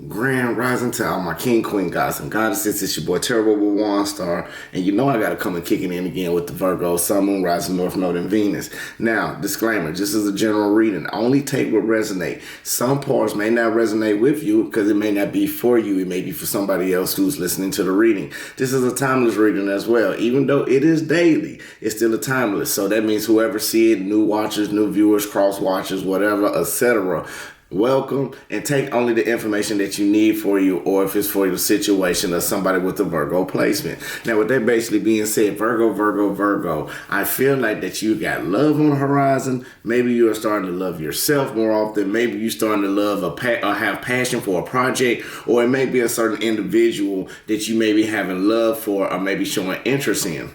Grand rising to all my king, queen, gods, and goddesses. It's your boy Terrible with One Star, and you know I gotta come and kicking in again with the Virgo, Sun, Moon, Rising, North Node, and Venus. Now, disclaimer: just as a general reading, only take what resonate. Some parts may not resonate with you because it may not be for you. It may be for somebody else who's listening to the reading. This is a timeless reading as well, even though it is daily. It's still a timeless, so that means whoever see it, new watchers, new viewers, cross watchers, whatever, etc. Welcome, and take only the information that you need for you, or if it's for your situation or somebody with a Virgo placement. Now, with that basically being said, Virgo, I feel like that you got love on the horizon. Maybe you are starting to love yourself more often. Maybe you're starting to love or have passion for a project, or it may be a certain individual that you may be having love for or maybe showing interest in.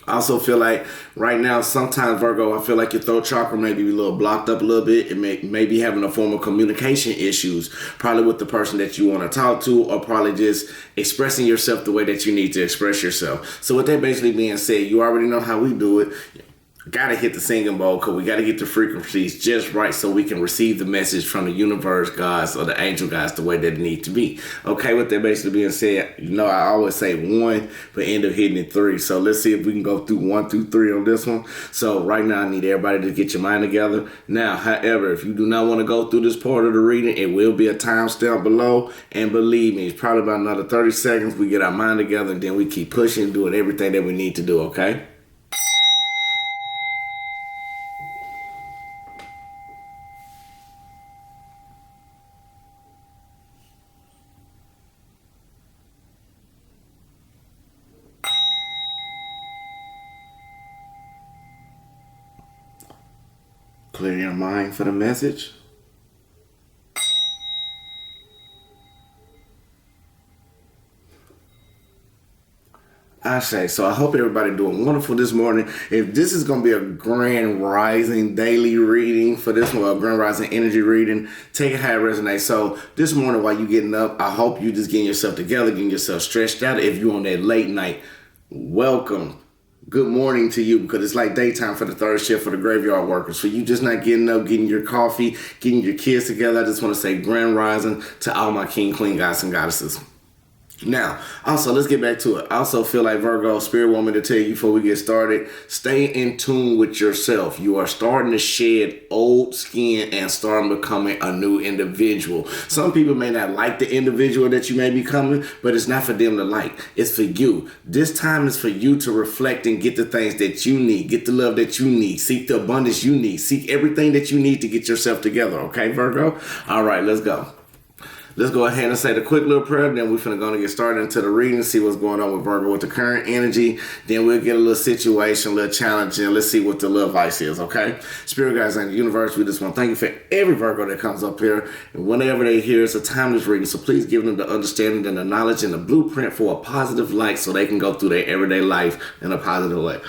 I also feel like right now, sometimes Virgo, I feel like your throat chakra may be a little blocked up a little bit. It may be having a form of communication issues, probably with the person that you want to talk to, or probably just expressing yourself the way that you need to express yourself. So with that basically being said, you already know how we do it. Gotta hit the singing bowl because we gotta get the frequencies just right so we can receive the message from the universe gods or the angel guys the way that it needs to be. Okay, with that basically being said, you know I always say one but end up hitting it three. So let's see if we can go through 1 through 3 on this one. So right now I need everybody to get your mind together. Now, however, if you do not want to go through this part of the reading, it will be a timestamp below. And believe me, it's probably about another 30 seconds. We get our mind together and then we keep pushing, doing everything that we need to do, okay? Clear your mind for the message. I say, so I hope everybody doing wonderful this morning. If this is going to be a grand rising daily reading for this one, a grand rising energy reading, take it how it resonates. So this morning while you getting up, I hope you just getting yourself together, getting yourself stretched out. If you're on that late night, welcome. Good morning to you, because it's like daytime for the third shift for the graveyard workers. For you just not getting up, getting your coffee, getting your kids together, I just want to say grand rising to all my king, queen, gods, and goddesses. Now, also, let's get back to it. I also feel like Virgo, Spirit want me to tell you before we get started, stay in tune with yourself. You are starting to shed old skin and starting becoming a new individual. Some people may not like the individual that you may be becoming, but it's not for them to like. It's for you. This time is for you to reflect and get the things that you need. Get the love that you need. Seek the abundance you need. Seek everything that you need to get yourself together. Okay, Virgo? All right, let's go. Let's go ahead and say the quick little prayer. Then we're going to get started into the reading, see what's going on with Virgo with the current energy. Then we'll get a little situation, a little challenge, and let's see what the little advice is, okay? Spirit guides and the universe, we just want to thank you for every Virgo that comes up here. And whenever they hear, it's a timeless reading. So please give them the understanding and the knowledge and the blueprint for a positive light so they can go through their everyday life in a positive way.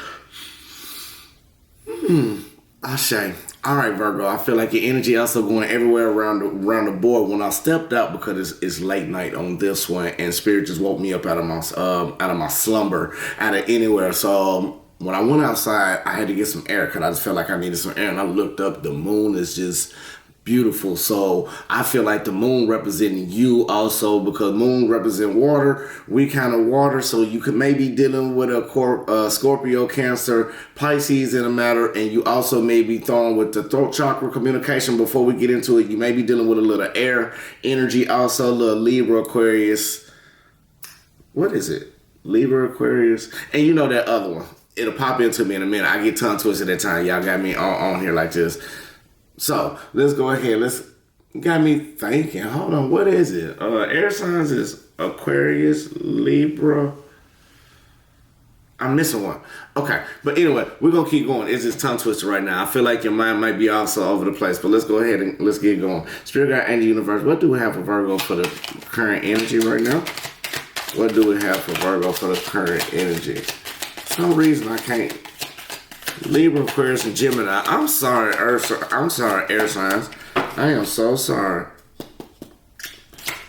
Ashe. All right, Virgo, I feel like your energy also going everywhere around the board. When I stepped out, because it's late night on this one, and Spirit just woke me up out of my slumber, out of anywhere. So when I went outside, I had to get some air because I just felt like I needed some air. And I looked up, the moon is just beautiful. So I feel like the moon representing you also, because moon represent water. We kind of water, so you could maybe dealing with a Scorpio, Cancer, Pisces in a matter, and you also may be thrown with the throat chakra communication. Before we get into it, you may be dealing with a little air energy, also a little Libra, Aquarius. What is it? Libra, Aquarius, and you know that other one. It'll pop into me in a minute. I get tongue twisted at time. Y'all got me on here like this. So let's go ahead. Got me thinking. Hold on. What is it? Air signs is Aquarius, Libra. I'm missing one. Okay. But anyway, we're going to keep going. It's just tongue twister right now. I feel like your mind might be also over the place, but let's go ahead and let's get going. Spirit guide and the universe. What do we have for Virgo for the current energy right now? What do we have for Virgo for the current energy? For some reason I can't. Libra, Aquarius, and Gemini. I'm sorry, I'm sorry, air signs. I am so sorry.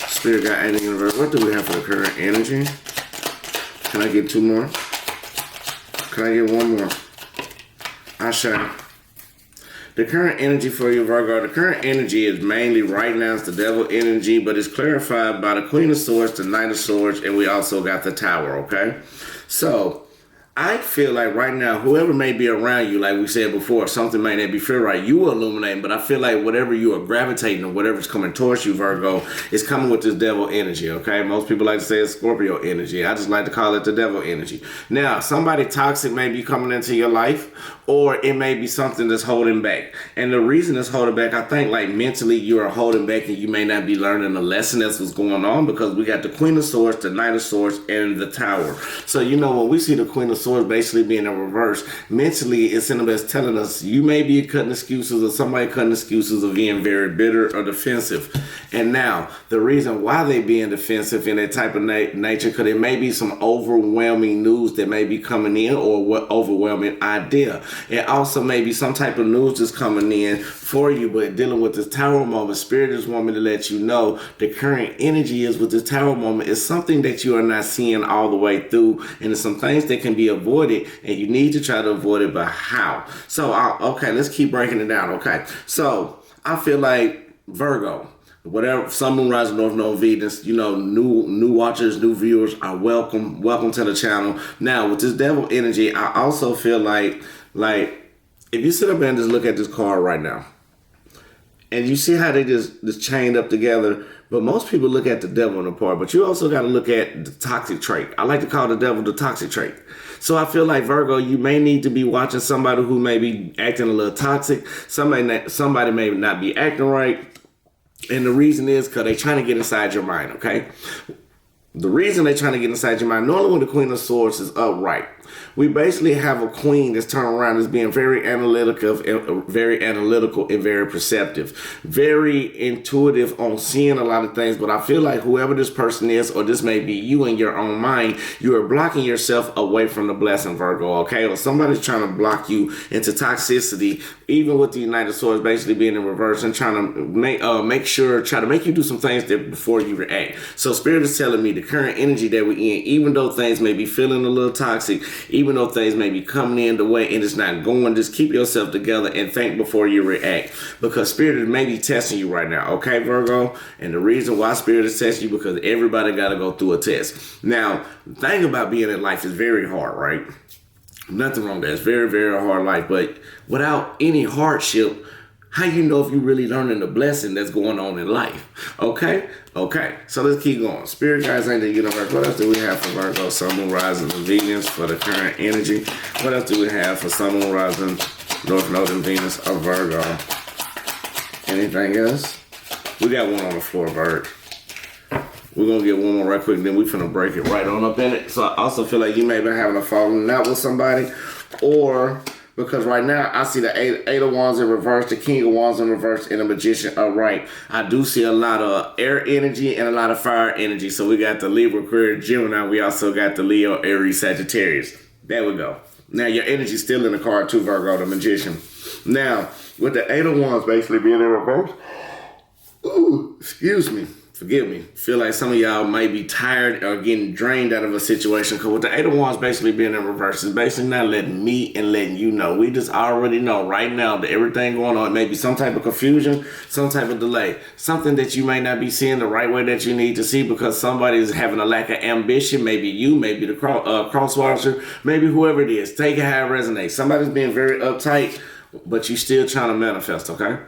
Spirit guide and the universe. What do we have for the current energy? Can I get 2 more? Can I get 1 more? Ashe. The current energy for you, Virgo, the current energy is mainly right now it's the devil energy, but it's clarified by the Queen of Swords, the Knight of Swords, and we also got the Tower, okay? So I feel like right now, whoever may be around you, like we said before, something may not be feel right, you will illuminate, but I feel like whatever you are gravitating or whatever's coming towards you, Virgo, is coming with this devil energy, okay? Most people like to say it's Scorpio energy. I just like to call it the devil energy. Now, somebody toxic may be coming into your life, or it may be something that's holding back. And the reason it's holding back, I think like mentally you are holding back and you may not be learning the lesson that's what's going on, because we got the Queen of Swords, the Knight of Swords, and the Tower. So, you know, when we see the Queen of Swords basically being in reverse, mentally it's in the best telling us you may be cutting excuses, or somebody cutting excuses of being very bitter or defensive. And now the reason why they being defensive in that type of nature, because it may be some overwhelming news that may be coming in, or what overwhelming idea. And also maybe some type of news that's coming in for you, but dealing with this Tower moment, Spirit just want me to let you know the current energy is with this Tower moment is something that you are not seeing all the way through, and there's some things that can be avoided, and you need to try to avoid it, but how? So, okay, let's keep breaking it down, okay? So, I feel like Virgo, whatever, Sun, Moon, Rising, North Node, Venus, you know, new watchers, new viewers are welcome to the channel. Now, with this devil energy, I also feel like if you sit up and just look at this card right now, and you see how they just chained up together, but most people look at the devil in the part, but you also got to look at the toxic trait. I like to call the devil the toxic trait. So I feel like, Virgo, you may need to be watching somebody who may be acting a little toxic. Somebody may not be acting right. And the reason is because they're trying to get inside your mind, okay? The reason they're trying to get inside your mind, normally when the Queen of Swords is upright, we basically have a queen that's turning around as being very analytical and very perceptive, very intuitive on seeing a lot of things. But I feel like whoever this person is, or this may be you in your own mind, you are blocking yourself away from the blessing, Virgo, okay? Or somebody's trying to block you into toxicity, even with the United Swords basically being in reverse and trying to try to make you do some things that before you react. So Spirit is telling me the current energy that we're in, even though things may be feeling a little toxic, even though things may be coming in the way and it's not going, just keep yourself together and think before you react, because Spirit is maybe testing you right now, okay, Virgo? And the reason why Spirit is testing you, because everybody got to go through a test. Now, the thing about being in life is very hard, right? Nothing wrong with that. It's very, very hard life, but without any hardship, how you know if you really learning the blessing that's going on in life? Okay? Okay. So let's keep going. Spirit guys, ain't the universe. What else do we have for Virgo, Sun, Moon, Rising, and Venus for the current energy? What else do we have for Sun, Moon, Rising, North Node, and Venus of Virgo? Anything else? We got one on the floor, Bird. We're going to get one more right quick, then we're finna break it right on up in it. So I also feel like you may be having a falling out with somebody, or because right now I see the Eight of Wands in reverse, the King of Wands in reverse, and the Magician upright. I do see a lot of air energy and a lot of fire energy. So we got the Libra, Aquarius, Gemini. We also got the Leo, Aries, Sagittarius. There we go. Now your energy's still in the card too, Virgo, the Magician. Now, with the Eight of Wands basically being in reverse, excuse me. Forgive me. Feel like some of y'all might be tired or getting drained out of a situation. Because with the Eight of Wands basically being in reverse, it's basically not letting me and letting you know. We just already know right now that everything going on, maybe some type of confusion, some type of delay. Something that you may not be seeing the right way that you need to see because somebody is having a lack of ambition. Maybe you, maybe the crosswatcher, maybe whoever it is. Take it how it resonates. Somebody's being very uptight, but you still trying to manifest, okay?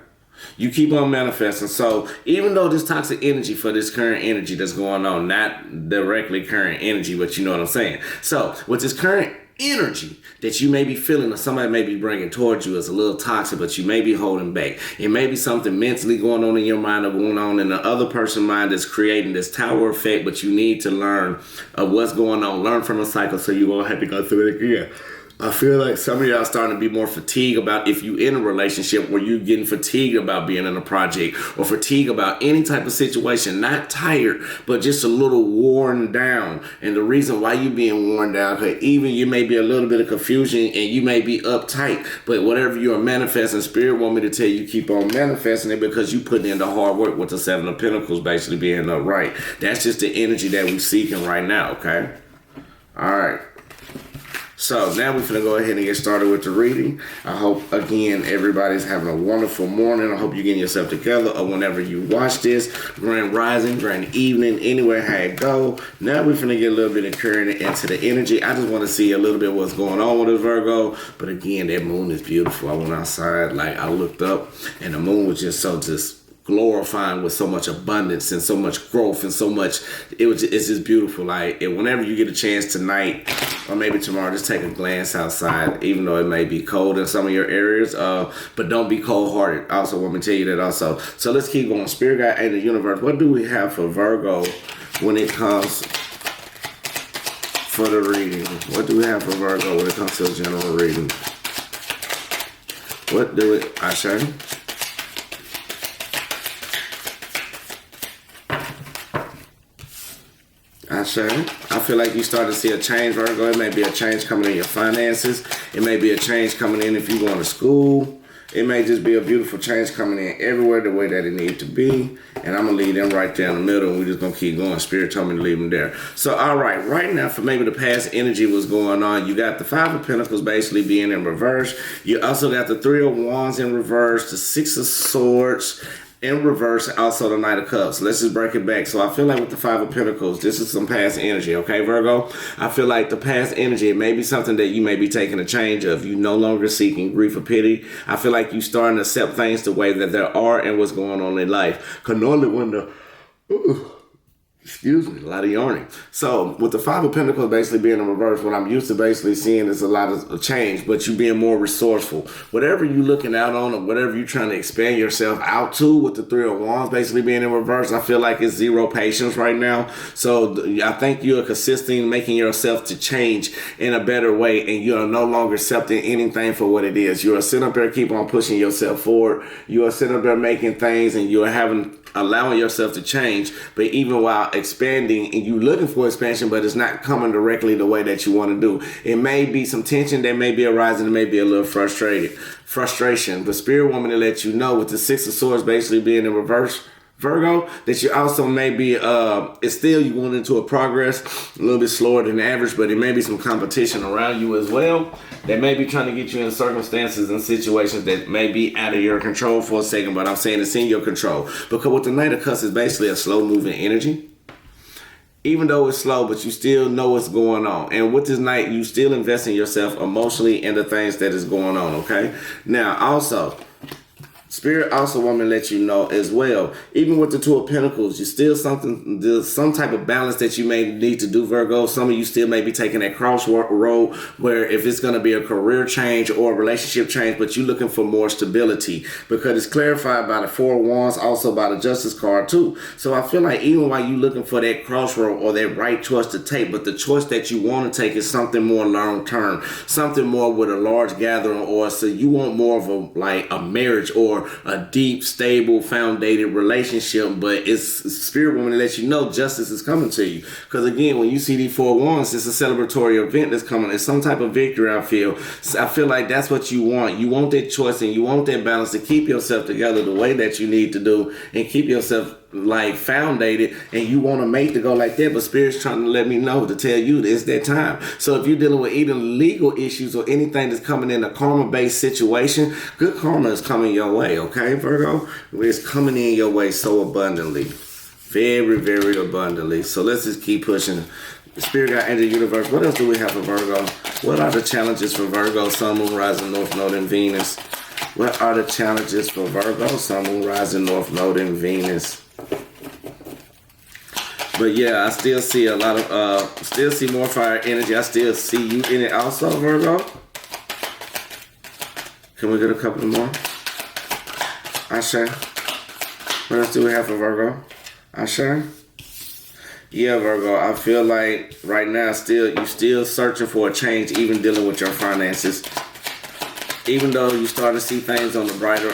You keep on manifesting. So even though this toxic energy for this current energy that's going on, not directly current energy, but you know what I'm saying. So with this current energy that you may be feeling or somebody may be bringing towards you is a little toxic, but you may be holding back. It may be something mentally going on in your mind or going on in the other person's mind that's creating this tower effect, but you need to learn of what's going on. Learn from a cycle so you won't have to go through it again. I feel like some of y'all starting to be more fatigued about if you in a relationship where you getting fatigued about being in a project or fatigued about any type of situation, not tired, but just a little worn down. And the reason why you being worn down, because even you may be a little bit of confusion and you may be uptight, but whatever you are manifesting, Spirit want me to tell you, keep on manifesting it because you putting in the hard work with the Seven of Pentacles basically being upright. That's just the energy that we're seeking right now, okay? All right. So now we're going to go ahead and get started with the reading. I hope, again, everybody's having a wonderful morning. I hope you're getting yourself together, or whenever you watch this, grand rising, grand evening, anywhere how it go. Now we're going to get a little bit of current into the energy. I just want to see a little bit what's going on with this Virgo. But again, that moon is beautiful. I went outside, like I looked up, and the moon was just glorifying with so much abundance and so much growth and so much. It's just beautiful. Like, and whenever you get a chance tonight or maybe tomorrow, just take a glance outside, even though it may be cold in some of your areas, but don't be cold-hearted. Also want me to tell you that also. So let's keep going. Spirit guide and the universe, what do we have for Virgo when it comes for the reading? What do we have for Virgo when it comes to a general reading? What do it, Ashe? I feel like you start to see a change, Virgo. It may be a change coming in your finances. It may be a change coming in if you're going to school. It may just be a beautiful change coming in everywhere the way that it needs to be. And I'm going to leave them right there in the middle, and we're just going to keep going. Spirit told me to leave them there. So, all right now, for maybe the past energy was going on, you got the Five of Pentacles basically being in reverse. You also got the Three of Wands in reverse, the Six of Swords in reverse, also the Knight of Cups. Let's just break it back. So I feel like with the Five of Pentacles, this is some past energy, okay, Virgo? I feel like the past energy, it may be something that you may be taking a change of. You no longer seeking grief or pity. I feel like you starting to accept things the way that there are and what's going on in life. Because normally when excuse me, a lot of yawning. So with the Five of Pentacles basically being in reverse, what I'm used to basically seeing is a lot of change, but you being more resourceful. Whatever you're looking out on, or whatever you're trying to expand yourself out to, with the Three of Wands basically being in reverse, I feel like it's zero patience right now. So I think you're consistent, making yourself to change in a better way, and you're no longer accepting anything for what it is. You're sitting up there, keep on pushing yourself forward. You are sitting up there making things, and you are allowing yourself to change, but even while expanding, and you looking for expansion, but it's not coming directly the way that you want to do. It may be some tension that may be arising, it may be a little frustration, but Spirit want me to let you know with the Six of Swords basically being in reverse, Virgo, that you also may be, it's still you going into a progress a little bit slower than average, but it may be some competition around you as well that may be trying to get you in circumstances and situations that may be out of your control for a second, but I'm saying it's in your control. Because with the Knight of Cups, it's basically a slow moving energy. Even though it's slow, but you still know what's going on. And with this Knight, you still invest in yourself emotionally in the things that is going on, okay? Now, also, Spirit also want me to let you know as well, even with the Two of Pentacles, you still there's some type of balance that you may need to do, Virgo. Some of you still may be taking that crossroad where if it's going to be a career change or a relationship change, but you're looking for more stability, because it's clarified by the Four of Wands, also by the Justice card too. So I feel like even while you're looking for that crossroad or that right choice to take, but the choice that you want to take is something more long term, something more with a large gathering, or so you want more of a marriage or a deep, stable, foundated relationship, but it's Spirit woman to let you know justice is coming to you. Because again, when you see these Four of Wands, it's a celebratory event that's coming. It's some type of victory, I feel like that's what you want. You want that choice and you want that balance to keep yourself together the way that you need to do and keep yourself foundated, and you want to make to go like that, but Spirit's trying to let me know to tell you it's that time. So if you're dealing with either legal issues or anything that's coming in a karma-based situation, good karma is coming your way, okay, Virgo? It's coming in your way so abundantly. Very, very abundantly. So let's just keep pushing. Spirit guide, angel, universe, what else do we have for Virgo? What are the challenges for Virgo, Sun, Moon, Rising, North Node, and Venus? What are the challenges for Virgo, Sun, Moon, Rising, North Node, and Venus? But yeah, I still see a lot of, still see more fire energy. I still see you in it also, Virgo. Can we get a couple more? Ashe. What else do we have for Virgo? Ashe. Yeah, Virgo, I feel like right now you're still searching for a change, even dealing with your finances. even though you start to see things on the brighter,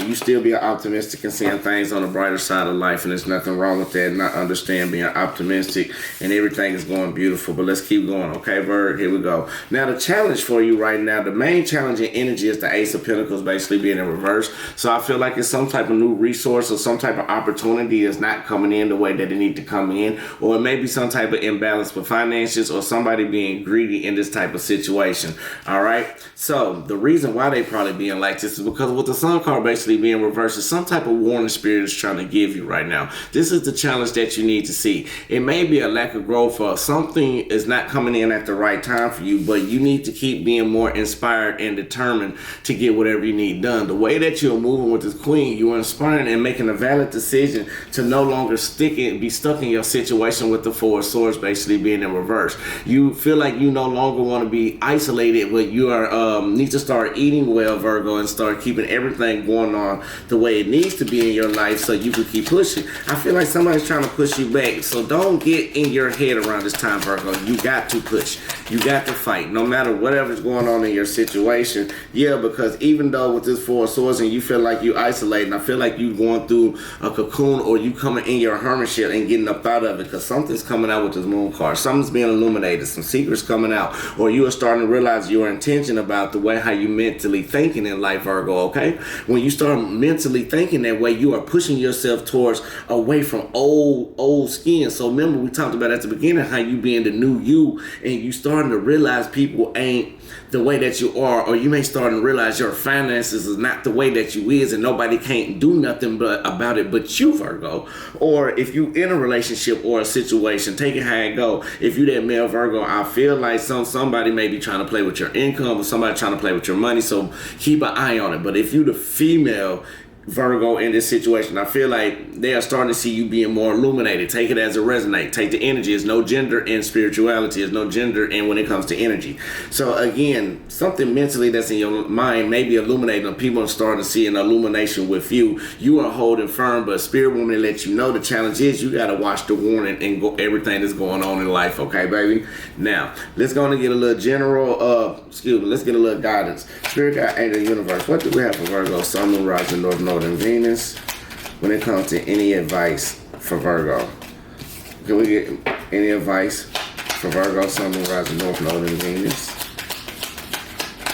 you still be optimistic and seeing things on the brighter side of life, and there's nothing wrong with that. Not understand being optimistic, and everything is going beautiful. But let's keep going, okay, Virg? Here we go. Now the challenge for you right now, the main challenge in energy is the Ace of Pentacles basically being in reverse. So I feel like it's some type of new resource or some type of opportunity is not coming in the way that it need to come in, or it may be some type of imbalance with finances or somebody being greedy in this type of situation. All right. So the reason why they probably being like this is because with the Sun card basically being reversed is some type of warning spirit is trying to give you right now. This is the challenge that you need to see. It may be a lack of growth or something is not coming in at the right time for you, but you need to keep being more inspired and determined to get whatever you need done. The way that you're moving with this Queen, you are inspiring and making a valid decision to no longer be stuck in your situation with the Four of Swords basically being in reverse. You feel like you no longer want to be isolated, but you are need to start eating well, Virgo, and start keeping everything going on the way it needs to be in your life so you can keep pushing. I feel like somebody's trying to push you back, so don't get in your head around this time, Virgo. You got to push. You got to fight, no matter whatever's going on in your situation. Yeah, because even though with this Four of Swords and you feel like you isolating, I feel like you going through a cocoon or you coming in your hermitship and getting up out of it, because something's coming out with this Moon card. Something's being illuminated. Some secrets coming out, or you are starting to realize your intention about the way how you mentally thinking in life, Virgo. Okay, when you start mentally thinking that way, you are pushing yourself towards away from old skin. So remember, we talked about at the beginning how you being the new you, and you starting to realize people ain't the way that you are, or you may start to realize your finances is not the way that you is, and nobody can't do nothing about it but you, Virgo. Or if you in a relationship or a situation, take it how it go. If you that male Virgo, I feel like somebody may be trying to play with your income or somebody trying to play with your money, so keep an eye on it. But if you the female Virgo in this situation, I feel like they are starting to see you being more illuminated. Take it as it resonate. Take the energy. There's no gender in spirituality. There's no gender in when it comes to energy. So again, something mentally that's in your mind may be illuminating, and people are starting to see an illumination with you. You are holding firm, but Spirit Woman let you know the challenge is you got to watch the warning and go everything that's going on in life. Okay, baby? Now, let's go and get a little general, let's get a little guidance. Spirit Guide, Angel, Universe. What do we have for Virgo, Sun, Moon, Rising, North Node, and Venus when it comes to any advice for Virgo? Can we get any advice for Virgo, Sun, Moon, Rising, North Node, and Venus?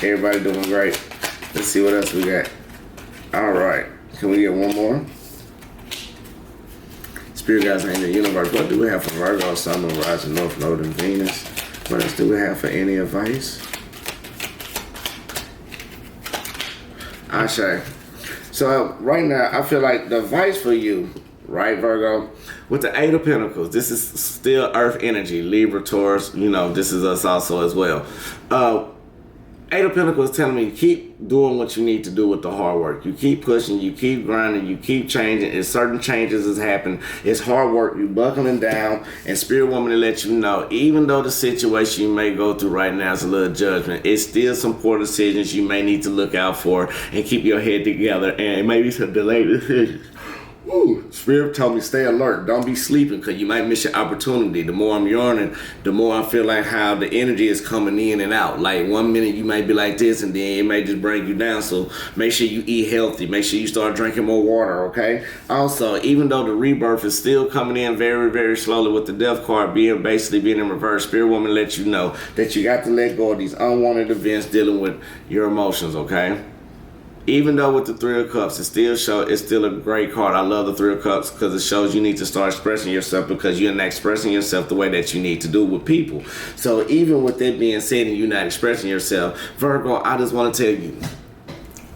Everybody doing great. Let's see what else we got. All right. Can we get one more? Spirit guides in the universe. What do we have for Virgo, Sun, Moon, Rising, North Node, and Venus? What else do we have for any advice? Ashe. So right now, I feel like the advice for you, right, Virgo, with the Eight of Pentacles, this is still Earth energy, Libra, Taurus, this is us also as well. Eight of Pentacles is telling me keep doing what you need to do with the hard work. You keep pushing, you keep grinding, you keep changing, and certain changes has happened. It's hard work. You buckling down, and Spirit Woman to let you know, even though the situation you may go through right now is a little judgment, it's still some poor decisions you may need to look out for and keep your head together, and maybe some delayed decisions. Ooh, Spirit told me stay alert. Don't be sleeping, because you might miss your opportunity. The more I'm yarning, the more I feel like how the energy is coming in and out. Like 1 minute you might be like this, and then it may just bring you down. So make sure you eat healthy. Make sure you start drinking more water, okay? Also, even though the rebirth is still coming in very, very slowly with the Death card basically being in reverse, Spirit Woman lets you know that you got to let go of these unwanted events dealing with your emotions, okay? Even though with the Three of Cups, it's still a great card. I love the Three of Cups because it shows you need to start expressing yourself, because you're not expressing yourself the way that you need to do with people. So even with that being said and you're not expressing yourself, Virgo, I just want to tell you,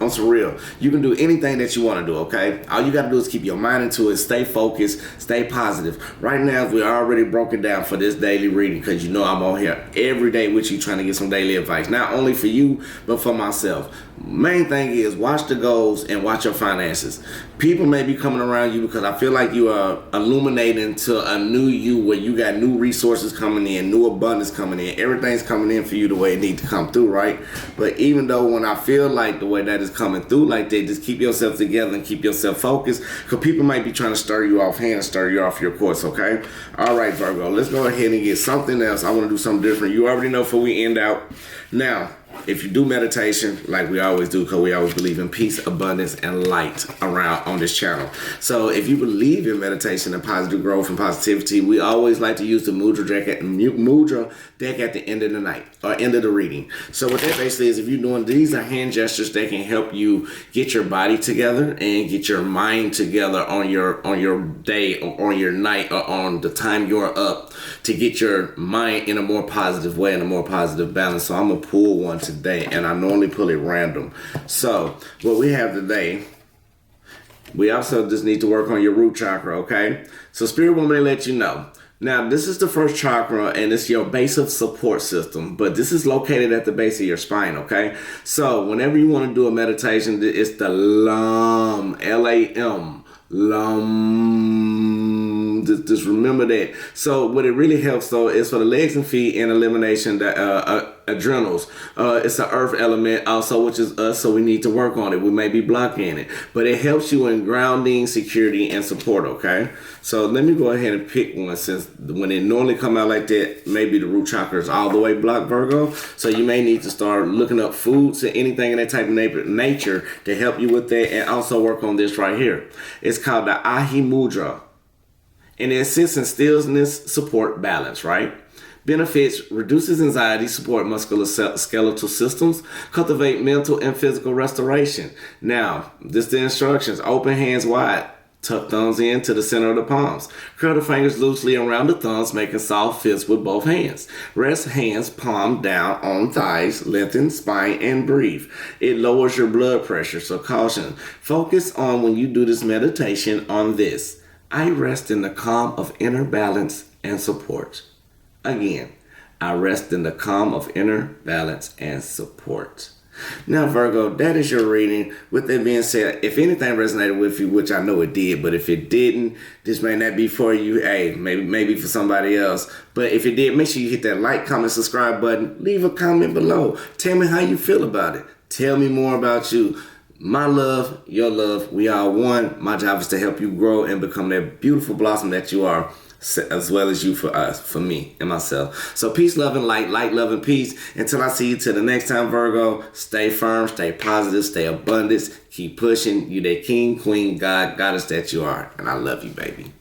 on some real, you can do anything that you want to do, okay? All you got to do is keep your mind into it, stay focused, stay positive. Right now, we already broke it down for this daily reading, because I'm on here every day with you trying to get some daily advice, not only for you, but for myself. Main thing is watch the goals and watch your finances. People may be coming around you because I feel like you are illuminating to a new you, where you got new resources coming in, new abundance coming in. Everything's coming in for you the way it needs to come through, right? But even though when I feel like the way that is coming through like that, just keep yourself together and keep yourself focused, because people might be trying to stir you off hand, stir you off your course, okay? All right, Virgo, let's go ahead and get something else. I want to do something different. You already know before we end out. Now, if you do meditation, like we always do, because we always believe in peace, abundance, and light around on this channel. So if you believe in meditation and positive growth and positivity, we always like to use the mudra deck at the end of the night or end of the reading. So what that basically is, if you're doing, these are hand gestures that can help you get your body together and get your mind together on your day or on your night or on the time you're up, to get your mind in a more positive way and a more positive balance. So I'm gonna pull one today, and I normally pull it random. So what we have today, we also just need to work on your root chakra, okay? So Spirit will let you know. Now, this is the first chakra, and it's your base of support system, but this is located at the base of your spine, okay? So whenever you want to do a meditation, it's the LAM, L-A-M, LAM. Just remember that. So what it really helps, though, is for the legs and feet and elimination, the adrenals. It's an earth element also, which is us, so we need to work on it. We may be blocking it, but it helps you in grounding, security, and support, okay? So let me go ahead and pick one, since when it normally come out like that, maybe the root chakra is all the way blocked, Virgo. So you may need to start looking up foods and anything in that type of nature to help you with that, and also work on this right here. It's called the Ahi Mudra, and it assists in stillness, support, balance, right? Benefits: reduces anxiety, support musculoskeletal systems, cultivate mental and physical restoration. Now, this the instructions. Open hands wide. Tuck thumbs in to the center of the palms. Curl the fingers loosely around the thumbs, making soft fists with both hands. Rest hands palm down on thighs, lengthen spine, and breathe. It lowers your blood pressure, so caution. Focus on, when you do this meditation, on this. I rest in the calm of inner balance and support. Again, I rest in the calm of inner balance and support. Now, Virgo, that is your reading. With that being said, if anything resonated with you, which I know it did, but if it didn't, this may not be for you. Hey, maybe for somebody else. But if it did, make sure you hit that like, comment, subscribe button. Leave a comment below. Tell me how you feel about it. Tell me more about you. My love, your love, we are one. My job is to help you grow and become that beautiful blossom that you are, as well as you for us, for me and myself. So peace, love, and light, love, and peace. Until I see you till the next time, Virgo, stay firm, stay positive, stay abundant, keep pushing. You that king, queen, God, goddess that you are. And I love you, baby.